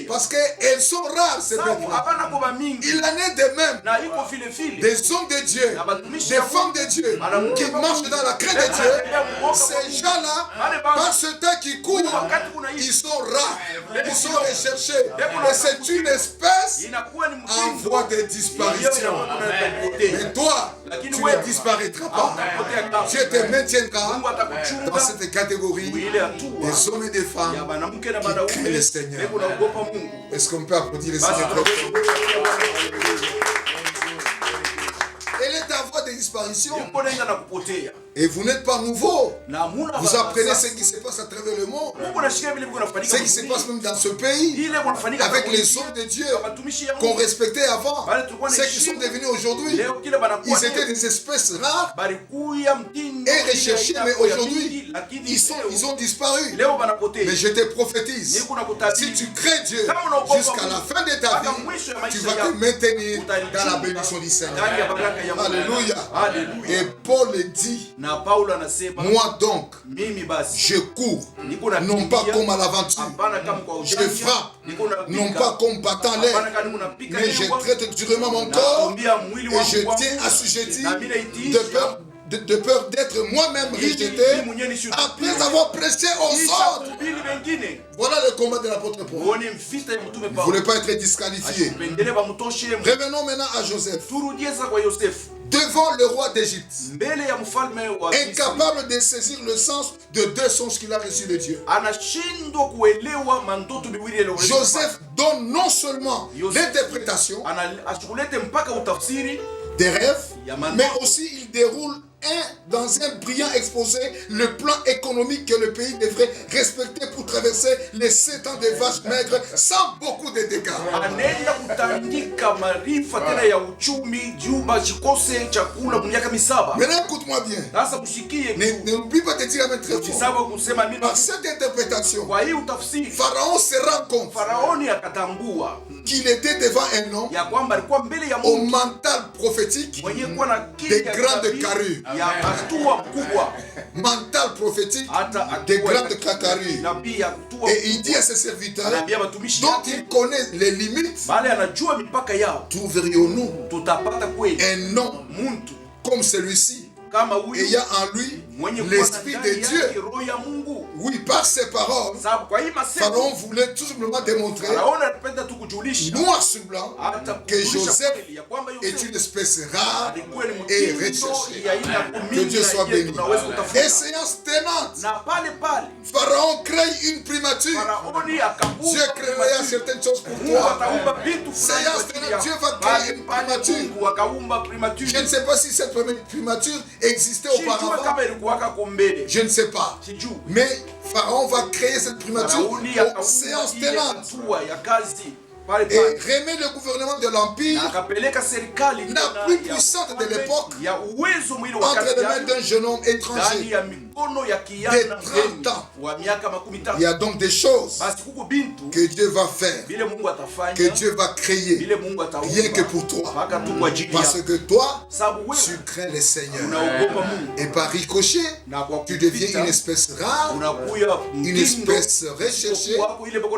Parce qu'elles sont rares, ces bêtes-là. Il en est de même des hommes de Dieu, des femmes de Dieu qui marchent dans la crainte de Dieu. Ces gens-là, par ce temps qui court, ils sont rares, ils sont recherchés. Et c'est une espèce en voie de disparition. Mais toi, tu ne disparaîtras pas. Dieu te maintiendra dans cette catégorie des hommes et des femmes qui crient le Seigneur. Est-ce qu'on peut applaudir le Seigneur? Elle est en voie de disparition. Et vous n'êtes pas nouveau. Vous apprenez ce qui se passe à travers le monde. Ce qui se passe même dans ce pays. Avec les hommes de Dieu qu'on respectait avant. Ceux qui sont devenus aujourd'hui. Ils étaient des espèces rares et recherchées. Mais aujourd'hui, ils ont disparu. Mais je te prophétise. Si tu crains Dieu jusqu'à la fin de ta vie, tu vas te maintenir dans la bénédiction du Seigneur. Alléluia. Et Paul dit, moi donc, je cours, non pas comme à l'aventure, je frappe, non pas comme battant l'air, mais je traite durement mon corps et je tiens assujetti de peur d'être moi-même rejeté après avoir prêché aux autres. Voilà le combat de l'apôtre Paul. Vous ne voulez pas être disqualifié. Revenons maintenant à Joseph. Devant le roi d'Égypte, incapable de saisir le sens de deux songes qu'il a reçus de Dieu, Joseph donne non seulement l'interprétation des rêves, mais aussi il déroule dans un brillant exposé le plan économique que le pays devrait respecter pour traverser les 7 ans de vaches maigres sans beaucoup de dégâts. Maintenant écoute-moi bien. N'oublie pas de dire la très fort. Par cette interprétation, Pharaon se rend compte qu'il était devant un homme au mental prophétique des grandes carrures. Mental prophétique des grandes carrures. Et il dit à ses serviteurs, dont il connaît les limites, trouverions-nous un homme comme celui-ci, ayant en lui l'esprit de Dieu? Oui, par ses paroles, Pharaon voulait tout simplement démontrer, noir sur blanc, que Joseph est une espèce rare et recherchée. Que Dieu soit béni. Et séance tenante, Pharaon crée une primature. Dieu créera certaines choses pour toi. Séance tenante, Dieu va créer une primature. Je ne sais pas si cette primature existait auparavant. Je ne sais pas. Mais Pharaon va créer cette primature aux séances tenantes. Et remet le gouvernement de l'Empire, la plus puissante de l'époque, entre les mains d'un jeune homme étranger de 30 ans. Il y a donc des choses que Dieu va faire, que Dieu va créer, rien que pour toi. Parce que toi, tu crains le Seigneur. Et par ricochet, tu deviens une espèce rare, une espèce recherchée,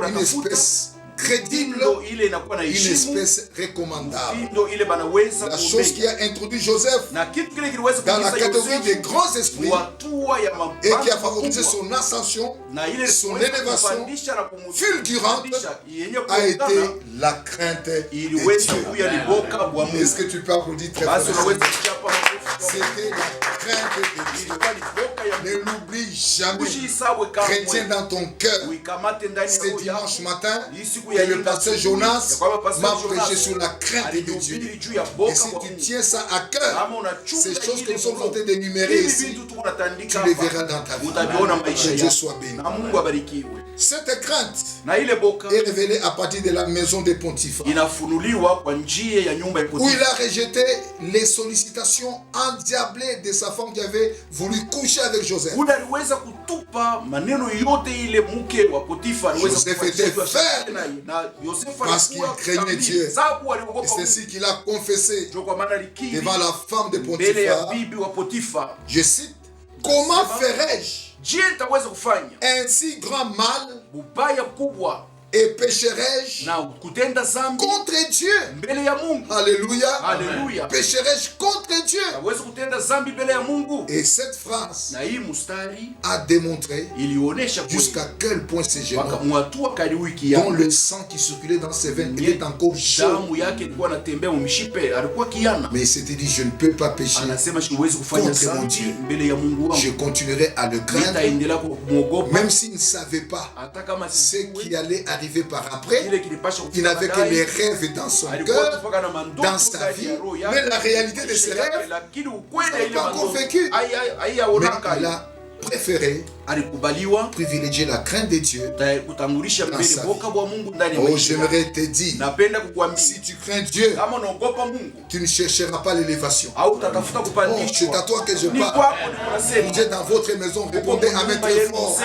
une espèce crédible, ile inakuwa na une heshima, espèce recommandable. mtindo ile banaweza La chose qui a introduit Joseph na kitu kile kiliweza dans la kuingiza catégorie des Yosefu grands esprits hatua ya et qui a mapambo favorisé makubwa, son ascension na ile son kuweza élévation kupandisha na fulgurante kumfundisha yenye a été kuonekana la crainte de iliweza Dieu. kuya ni boka bwa Mungu. Est-ce que tu peux applaudir très Basi fort? unaweza kuchapa makofi. C'était la crainte de Dieu. Ilikuwa ni boka ya Ne Mungu. l'oublie jamais. Usisahau Retiens kamwe, dans ton cœur. uikamate ndani ya C'est roho yako. dimanche matin Hii siku que ya le Inga pasteur asubuhi, Jonas ya kwamba Pasteur m'a Jonas prêché sur la crainte de Dieu. alihubiri juu ya Et boka si bwa tu Mungu. tiens ça à cœur, Kama unachunga ces choses que ile nous sommes en roho, train d'énumérer hivi ici, vitu tuko natandika tu les hapa, verras dans ta vie. utaviona maisha Que Dieu yako. soit béni. Na Mungu abarikiwe. Cette crainte Na ile boka est révélée à partir de la maison de Pontiphar, inafunuliwa kwa njia ya nyumba ya où Potifa. il a rejeté les sollicitations endiablées de sa femme qui avait voulu coucher avec Joseph. Ule aliweza kutupa maneno yote ile mke wa Potifa aliweza Joseph kufanya était kitu ya ferme shetani na Yosefu parce qu'il alikuwa craignait kamili, Dieu. sababu Et aliogopa c'est Mungu. ainsi qu'il a confessé Ndio kwa maana alikiri devant la femme de mbele ya Potiphar, bibi wa Potifa, je cite, comment ferais-je je nitaweza kufanya un si grand mal ubaya mkubwa et pécherais-je na kutenda dhambi contre Dieu? mbele ya Mungu. Alléluia. Haleluya. Pécherais-je contre Dieu? Naweza kutenda dhambi mbele ya Mungu. Et cette phrase Na hii mustari a démontré ilionyesha jusqu'à quel point ces jeunes mpaka hommes, mwatua kali wiki dont yao le sang qui circulait dans ses veines était encore chaud, damu yake ilikuwa natembea mmishipe, alikuwa kiana. mais il s'était dit, je ne peux pas pécher, Anasema siwezi kufanya Contre mon dhambi Dieu. mbele ya Mungu je wangu, continuerai à le craindre, nitaendelea kumwogopa même s'il ne savait pas hata kama ce sijui qui allait arriver par après. kile kilipasha Il kufika n'avait que les baadaye. rêves dans son Alikuwa cœur, tupaka na mandoto dans sa ndani vie, ya roho yake, mais la réalité de maisha ses yake, rêves, lakini ukweli il ya ile n'avait pas encore mandoto vécu. Mais haiyaonaka. il a préféré Alikubaliwa privilégier la crainte de Dieu. kutangulisha mbele sa boka bwa Mungu ndani ya Oh, maisha yake. j'aimerais te dire, Napenda kukuambia si tu crains Dieu, kama unaogopa Mungu tu ne chercheras pas l'élévation. au utatafuta Oh, c'est à kupandishwa, toi que je ni parle. kwako nikunasema. Vous êtes dans votre maison, répondez Amen très fort.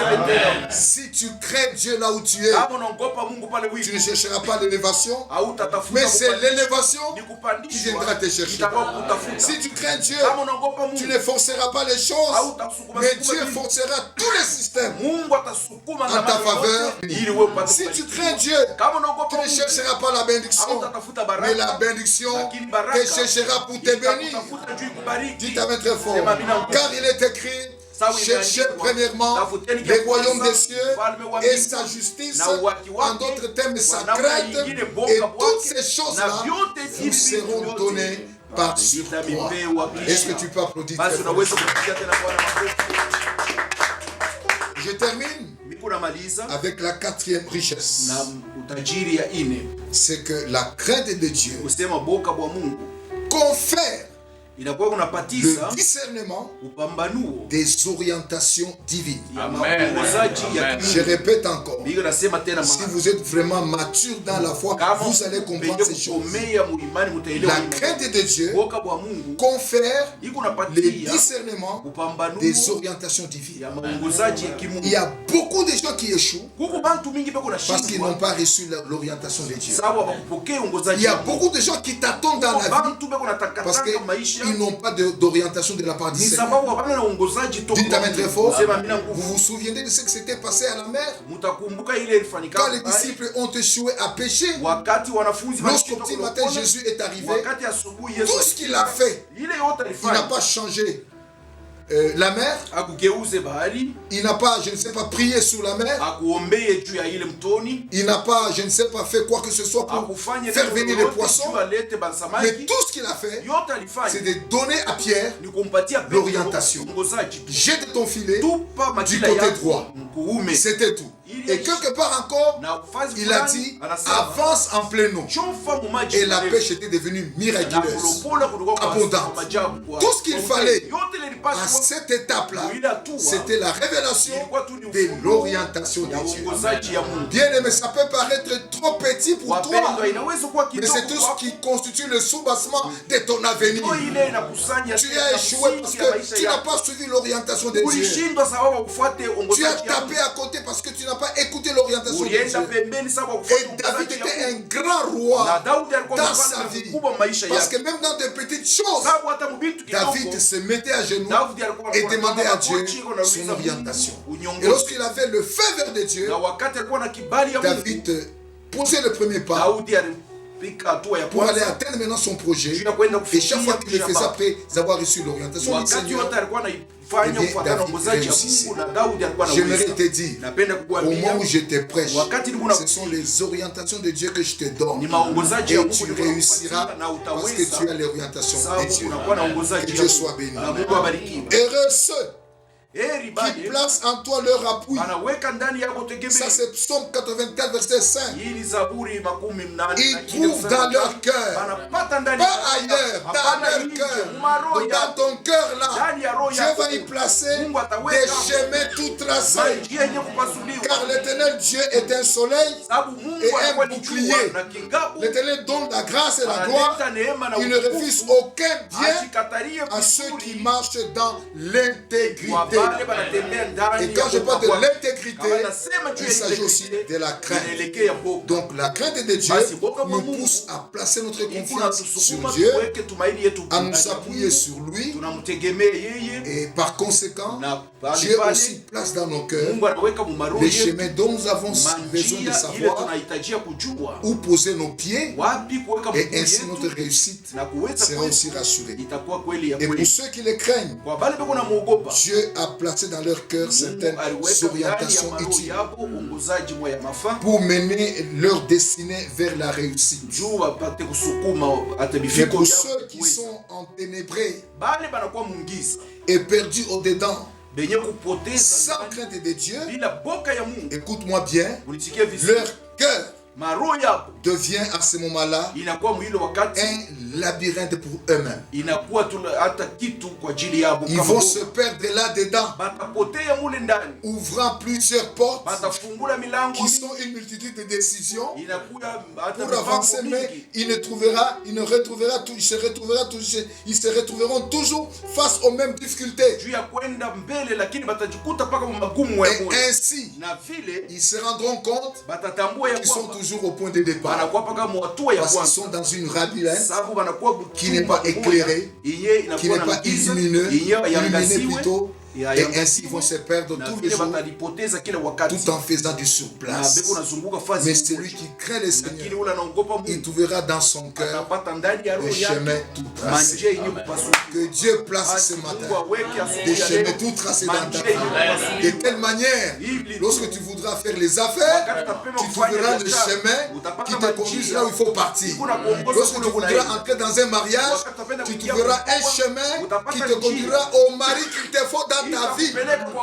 Si tu crains Dieu là où tu es, Kama unaogopa Mungu pale tu ne wiki chercheras pas l'élévation, au utatafuta mais c'est kupandishwa, l'élévation ni qui kupandishwa viendra te chercher. itakao kutafuta. Si tu crains Dieu, Kama unaogopa tu Mungu ne forceras pas les au choses, utasukuma mais sukuma Dieu vitu. forcera tous les systèmes. Mungu atasukuma En ta faveur. ili wewe upate Si tu kubarikiwa. crains Dieu, Kama tu unaogopa ne Mungu chercheras pas la au bénédiction, utatafuta mais la baraka, bénédiction lakini baraka te cherchera pour te bénir. itakutafuta juu ikubariki. Dites Amen très fort. Sema amina. Car il est écrit, cherchez premièrement les royaumes des cieux et sa justice, en d'autres termes sa crainte, et toutes ces choses-là vous seront données par-dessus toi. Est-ce que tu peux applaudir très Basi fort? unaweza kupigia tena Bwana makofi. Je termine Niko namaliza avec la quatrième richesse. na utajiri ya ine, C'est que la crainte de Dieu kusema boka bwa Mungu confère inakuwa le kunapatisa discernement upambanuo des orientations divines. ya maongozaji ya Je kimungu. répète encore, Biko nasema tena si mahali. vous êtes vraiment mature dans la foi, Kama vous allez comprendre ces choses. kukomea muimani mutaelewa La hili. crainte de Dieu Boka bwa Mungu confère iko le napatia discernement upambanuo des orientations divines. ya maongozaji ya Il kimungu. y a beaucoup de gens qui échouent Kuko bantu mingi beko parce qu'ils n'ont nashindwa pas reçu l'orientation de Dieu. sababu hawakupokea Il uongozaji y a wa Mungu. beaucoup de gens qui t'attendent dans la vie Bantu beko parce natakataka maisha qu'ils n'ont pas d'orientation de la part du ni Seigneur. sababu hapana na uongozaji toka Dites kwa Amen très Mungu. fort. Sema amina Vous nguvu. vous souvenez de ce qui s'était passé à la mer Mutakumbuka ile ilifanyika quand les disciples ont échoué à pécher. wakati wanafunzi Lorsqu'au walishindwa petit matin kuokoka, Jésus est arrivé, wakati asubuhi Yesu tout ce qu'il a fait, ile yote il n'a alifanya pas changé la mer, akugeuze bahari, il n'a pas, je ne sais pas, prié sur la mer, akuombee juu ya ile mtoni, il n'a pas, je ne sais pas, fait quoi que ce soit pour akufanye faire neno venir les lolote poissons. juu alete Mais bansamaki. tout ce qu'il a fait, Yote c'est alifanya de donner à Pierre, ni kumpatia Petro l'orientation. uongozaji tu. jette ton filet, Tupa du makila côté yako droit. kuume C'était tout. Et quelque part encore, na fazi il a fulani, dit, anasema, avance en pleine eau. chofa mu maji Et la marefu. pêche était devenue Na miraculeuse. kulopola kulikuwa kwa abondante. majabu kwa- Tout ce qu'il kwa fallait yote ile ilipaswa À cette étape-là, ile hatua c'était la révélation ilikuwa tu ni de ufunuo l'orientation ya de Dieu. uongozaji ya Mungu. Bien aimé, ça peut paraître trop petit pour toi, Wapendwa, inaweza kuwa mais kidogo c'est tout ce kwako. qui constitue le soubassement de ton avenir. Ndio ile inakusanya Tu tena as échoué parce msingi ya que maisha tu n'as yako. pas suivi l'orientation de Dieu. Ulishindwa sababu ufuate Tu as uongozaji ya tapé Mungu. à côté parce que tu n'as pas écouté l'orientation de Ulienda Dieu. pembeni sababu ufuate Et David uongozaji ya était Mungu. un grand Na roi Daudi alikuwa dans mfalme sa vie. mkubwa maisha Parce yake. que même dans de petites choses, Sababu hata mbitu David kidogo se mettait à genoux Daudi alikuwa et anakuwa demandait à Dieu magoti, iko na son uliza orientation. unyongozi. Et lorsqu'il avait le faveur de Dieu, Na wakati alikuwa na kibali ya Mungu, David posé le premier pas pour aller atteindre maintenant son projet. Et chaque fois qu'il le faisait après avoir reçu l'orientation du Seigneur, j'aimerais te dire, au moment où je te prêche, ce sont les orientations de Dieu que je te donne. Et tu réussiras parce que tu as l'orientation de Dieu. Que Dieu soit béni. Heureux ceux qui placent en toi leur appui. Ça c'est Psaume 84 verset 5. Ils trouvent dans leur cœur, pas ailleurs, dans leur cœur. Dans ton cœur là, Dieu va y placer des chemins tout tracés. Car l'Éternel Dieu est un soleil et un bouclier. L'Éternel donne la grâce et la gloire. Il ne refuse aucun bien à ceux qui marchent dans l'intégrité. Et quand je parle de l'intégrité, il s'agit aussi de la crainte. Donc la crainte de Dieu nous pousse à placer notre confiance sur Dieu, à nous appuyer sur lui. Et par conséquent, Dieu aussi place dans nos cœurs les chemins dont nous avons besoin de savoir, où poser nos pieds, et ainsi notre réussite sera aussi rassurée. Et pour ceux qui les craignent, Dieu a placé dans leur cœur certaines orientations utiles pour mener leur destinée vers la réussite. Mais pour ceux qui sont enténébrés et perdus au-dedans, sans crainte de Dieu, écoute-moi bien, leur cœur devient à ce moment-là un labyrinthe pour eux-mêmes. Ils vont se perdre là-dedans, ouvrant plusieurs portes qui sont une multitude de décisions pour avancer, mais ils se retrouveront toujours face aux mêmes difficultés. Et ainsi, ils se rendront compte qu'ils sont toujours au point de départ, parce qu'ils sont dans une labyrinthe qui n'est pas éclairée, qui n'est pas illuminée plutôt. Et ainsi ils vont se perdre tous les jours tout en faisant du surplace. Mais celui qui craint le Seigneur, il trouvera dans son cœur des chemins tout tracés. Que Dieu place ce matin des chemins tout tracés dans ta vie. De telle manière, lorsque tu voudras faire les affaires, tu trouveras le chemin qui te conduise là où il faut partir. Lorsque tu voudras entrer dans un mariage, tu trouveras un chemin qui te conduira au mari qu'il te faut dans ta vie.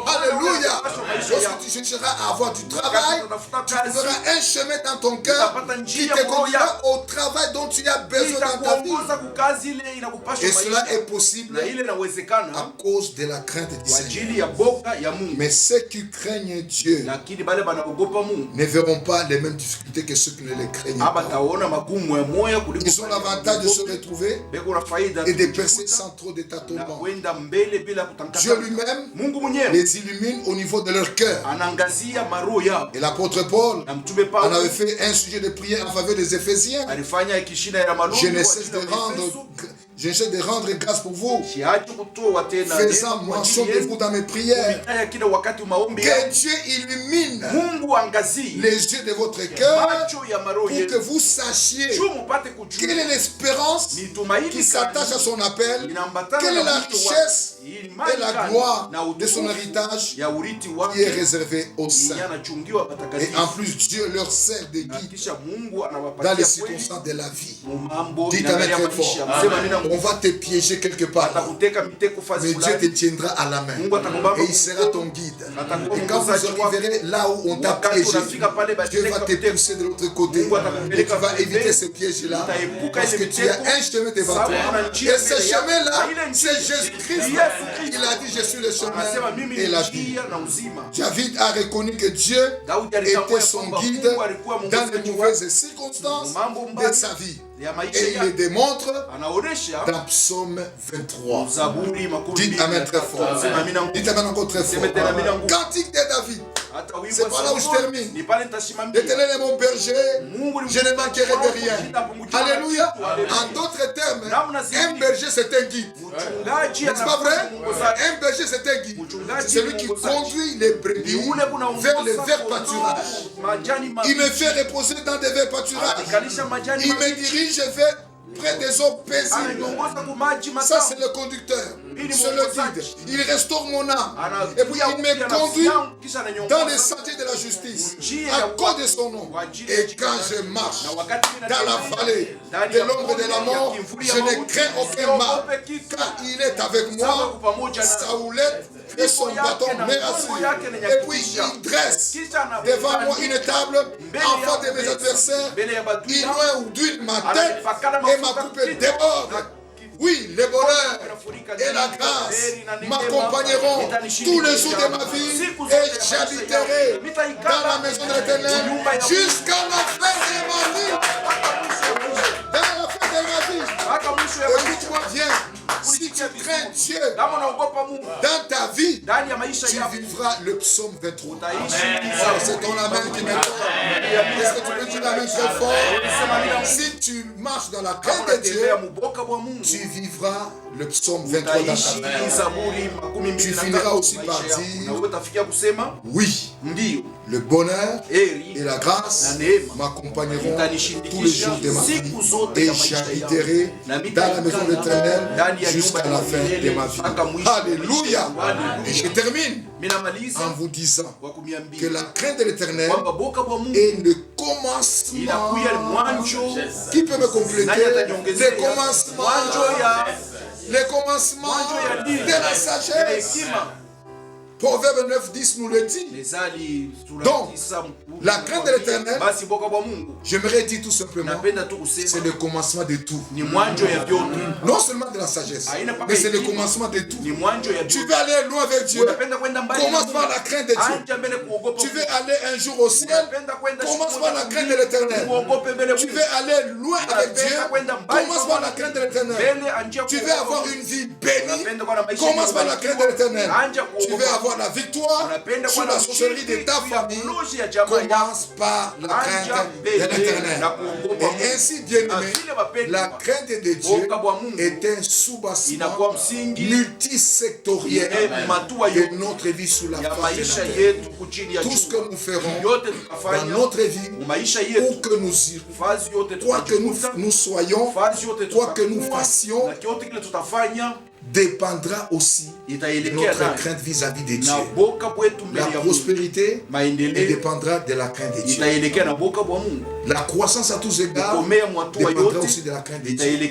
Alléluia. Lorsque tu chercheras à avoir du travail, tu trouveras un chemin dans ton cœur qui te conduira au travail dont tu as besoin dans ta vie. Et cela est possible à cause de la crainte du Seigneur. Mais ceux qui craignent Dieu ne verront pas les mêmes difficultés que ceux qui ne les craignent pas. Ils ont l'avantage de se retrouver et de percer sans trop de tâtonnements. Dieu lui-même les illumine au niveau de leur cœur. Et l'apôtre Paul en avait fait un sujet de prière en faveur des Éphésiens. Je ne cesse de rendre grâce pour vous, faisant mention de vous dans mes prières. Que Dieu illumine les yeux de votre cœur pour que vous sachiez quelle est l'espérance qui s'attache à son appel, quelle est la richesse et la gloire de son héritage qui est réservé aux saints. Et en plus, Dieu leur sert de guide dans les circonstances de la vie. Dites Amen très fort. On va te piéger quelque part, mais Dieu te tiendra à la main et il sera ton guide. Et quand vous arriverez là où on t'a piégé, Dieu va te pousser de l'autre côté et tu vas éviter ce piège-là parce que tu as un chemin devant toi. Et ce chemin-là, c'est Jésus-Christ. Il a dit, je suis le chemin et la vie. David a reconnu que Dieu était son guide dans les mauvaises circonstances de sa vie. Et il le démontre dans Psaume 23. Dites Amen très fort. Dites Amen encore très fort. Cantique de David. C'est pas là où je termine. L'Éternel est mon berger, je ne manquerai de rien. Alléluia. En d'autres termes, un berger c'est un guide. N'est-ce pas vrai? Un berger c'est un guide. C'est celui qui conduit les brebis vers les verts pâturages. Il me fait reposer dans des verts pâturages. Il me dirige vers près des eaux paisibles. Ça c'est le conducteur, c'est le guide. Il restaure mon âme. Et puis il me conduit dans les sentiers de la justice à cause de son nom. Et quand je marche dans la vallée de l'ombre de la mort, je ne crains aucun mal, car il est avec moi. Sa houlette et son bâton me rassurent. Et puis il dresse devant moi une table en face de mes adversaires. Il noie d'huile ma tête et ma coupe déborde. Oui, le bonheur et la grâce m'accompagneront tous les jours de ma vie et j'habiterai dans la maison de l'Éternel jusqu'à la fin de ma vie. Dans la fin de ma vie. Écoute-moi bien. Si tu crains Dieu dans ta vie, tu vivras le psaume 23. C'est ton amen qui me parle. Est-ce que tu peux dire l'amen très fort? Si tu marches dans la crainte de Dieu, tu vivras le psaume 23 dans ta vie. Tu finiras aussi par dire oui. Le bonheur et la grâce m'accompagneront tous les jours de ma vie et j'habiterai dans la maison de l'Éternel jusqu'à la fin de ma vie. Alléluia. Et je termine en vous disant que la crainte de l'Éternel est le commencement. Qui peut me compléter? Le commencement de la sagesse. Proverbe 9:10 nous le dit. Donc, la crainte de l'Éternel, j'aimerais dire tout simplement, c'est le commencement de tout. Non seulement de la sagesse, mais c'est le commencement de tout. Tu veux aller loin avec Dieu, commence par la crainte de Dieu. Tu veux aller un jour au ciel, commence par la crainte de l'Éternel. Tu veux aller loin avec Dieu, commence par la crainte de l'Éternel. Tu veux avoir une vie bénie, commence par la crainte de l'Éternel. Tu veux avoir la victoire sur la sorcellerie de ta famille, commence par la crainte de l'Éternel. Et ainsi, bien aimé, la crainte de Dieu est un sous-bassement multisectoriel de notre vie sur la face de la terre. Tout ce que nous ferons dans notre vie, où que nous irons, quoi que nous soyons, quoi que nous fassions, dépendra aussi de notre crainte vis-à-vis de Dieu. La prospérité dépendra de la crainte de Dieu. La croissance à tous égards dépendra aussi de la crainte de Dieu.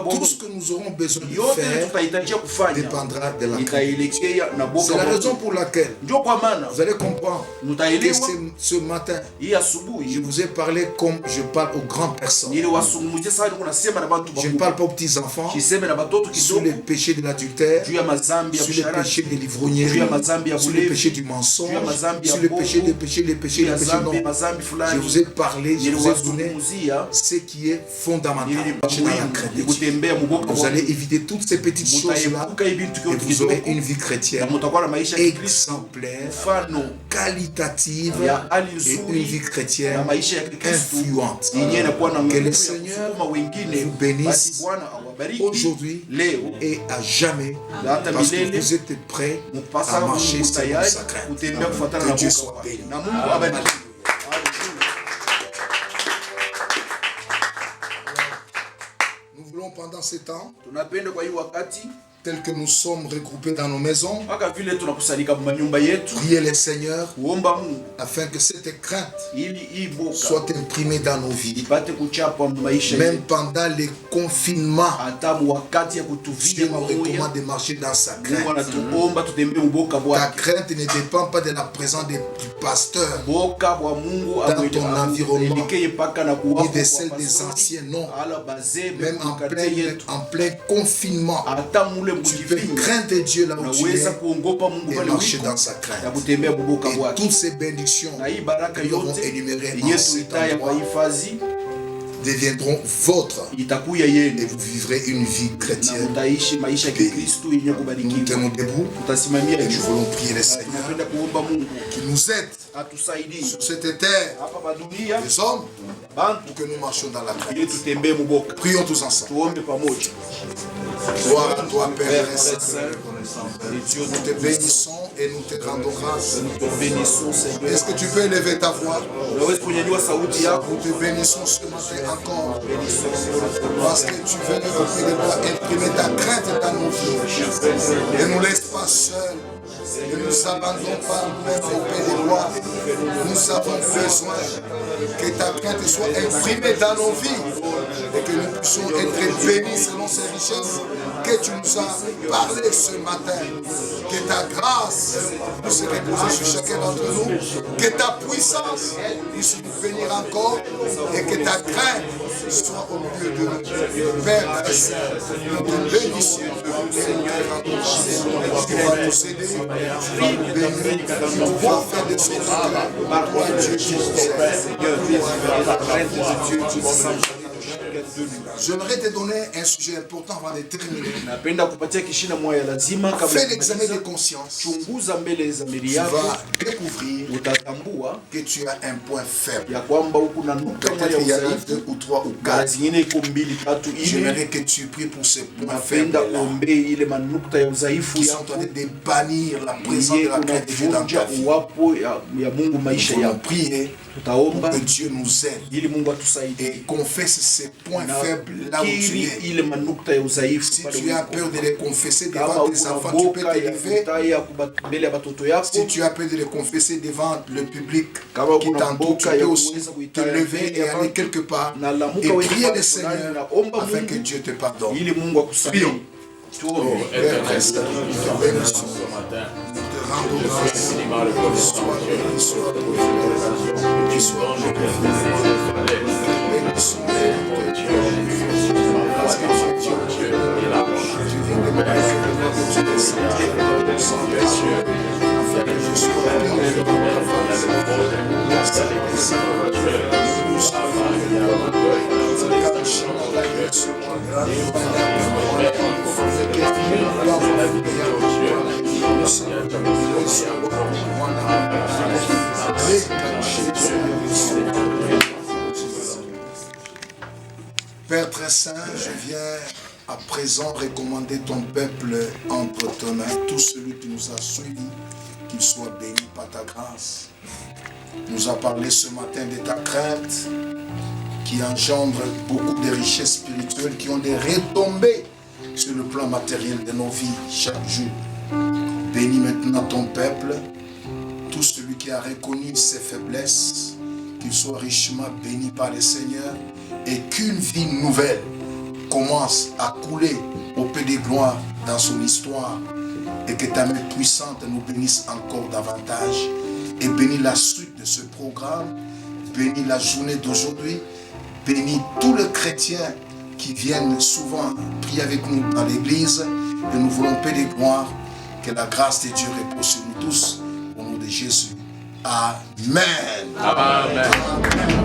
Tout ce que nous aurons besoin de faire dépendra de la crainte de Dieu. C'est la raison pour laquelle vous allez comprendre que ce matin, je vous ai parlé comme je parle aux grandes personnes. Je ne parle pas aux petits enfants sur les péchés de l'adultère, sur les péchés de l'ivrognerie, sur les péchés du mensonge, sur les péchés des péchés, les péchés. Non. Je vous ai parlé, je vous ai donné ce qui est fondamental. Marcher dans la crainte de Dieu. Vous allez éviter toutes ces petites choses-là et vous aurez une vie chrétienne exemplaire, qualitative et une vie chrétienne influente. Que le Seigneur vous bénisse aujourd'hui et à jamais, parce que vous êtes prêts à marcher selon sa crainte. Que Dieu soit béni. Nous voulons pendant ces temps, tels que nous sommes regroupés dans nos maisons, prier le Seigneur afin que cette crainte soit imprimée dans nos vies. Même pendant les confinements, Dieu nous recommande de marcher dans sa crainte. Ta crainte ne dépend pas de la présence du pasteur dans ton environnement, ni de celle des anciens, non. Même en plein confinement, tu peux craindre Dieu là où tu es et marcher dans sa crainte. Et toutes ces bénédictions que nous avons énumérées en cet endroit deviendront vôtres. Et vous vivrez une vie chrétienne. Nous tenons debout. Et nous voulons prier le Seigneur qui nous aide sur cette terre, les hommes, pour que nous marchions dans la grâce. Prions tous ensemble. Gloire à toi, Père et Saint. Nous te bénissons et nous te rendons grâce. Est-ce que tu peux élever ta voix? Nous te bénissons ce matin encore. Parce que tu veux imprimer ta crainte dans nos vies. Ne nous laisse pas seuls. Ne nous abandonne pas même au Père des rois. Nous avons besoin que ta crainte soit imprimée dans nos vies et que nous puissions être bénis selon ses richesses que tu nous as parlé ce matin. Que ta grâce puisse reposer sur chacun d'entre nous, que ta puissance puisse nous bénir encore et que ta crainte soit au milieu de nous. Père très saint, nous te bénissons et nous te rendons grâce. Tu vas nous aider, tu vas nous bénir, tu vas faire des choses par toi Dieu qui nous aide. J'aimerais te donner un sujet important avant de terminer. Fais l'examen de conscience. Tu vas découvrir que tu as un point faible. Peut-être il y a 2 ou 3 ou 4. J'aimerais que tu pries pour ces points faibles qui sont en train de bannir la présence de la crainte de Dieu dans ta vie. Nous voulons prier pour que Dieu nous aide et confesse ces points faibles là où tu es. Si tu as peur de les confesser devant tes enfants, tu peux t'élever. Si tu as peur de les confesser devant le public qui t'entoure, tu peux aussi te lever et aller quelque part et prier le Seigneur afin que Dieu te pardonne. Prions. Père très saint, nous te bénissons. Nous te rendons grâce. Sois béni, sois glorifié. Tu sois glorifié. Bénissons notre Dieu. Parce que tu es Dieu. Tu viens de me dire que tu descends. Sans Dieu. Afin que je sois glorifié dans ta face. Merci à Seigneur. Nous savons Père très saint, je viens à présent recommander ton peuple entre tes mains. Tout celui qui nous a suivis, qu'il soit béni par ta grâce. Nous a parlé ce matin de ta crainte qui engendre beaucoup de richesses spirituelles qui ont des retombées sur le plan matériel de nos vies chaque jour. Bénis maintenant ton peuple, tout celui qui a reconnu ses faiblesses, qu'il soit richement béni par le Seigneur et qu'une vie nouvelle commence à couler au Père des gloires dans son histoire et que ta main puissante nous bénisse encore davantage et bénis la suite de ce programme, bénis la journée d'aujourd'hui, bénis tous les chrétiens qui viennent souvent prier avec nous dans l'église et nous voulons Père des gloires que la grâce de Dieu repose sur nous tous au nom de Jésus. Amen. Amen. Amen.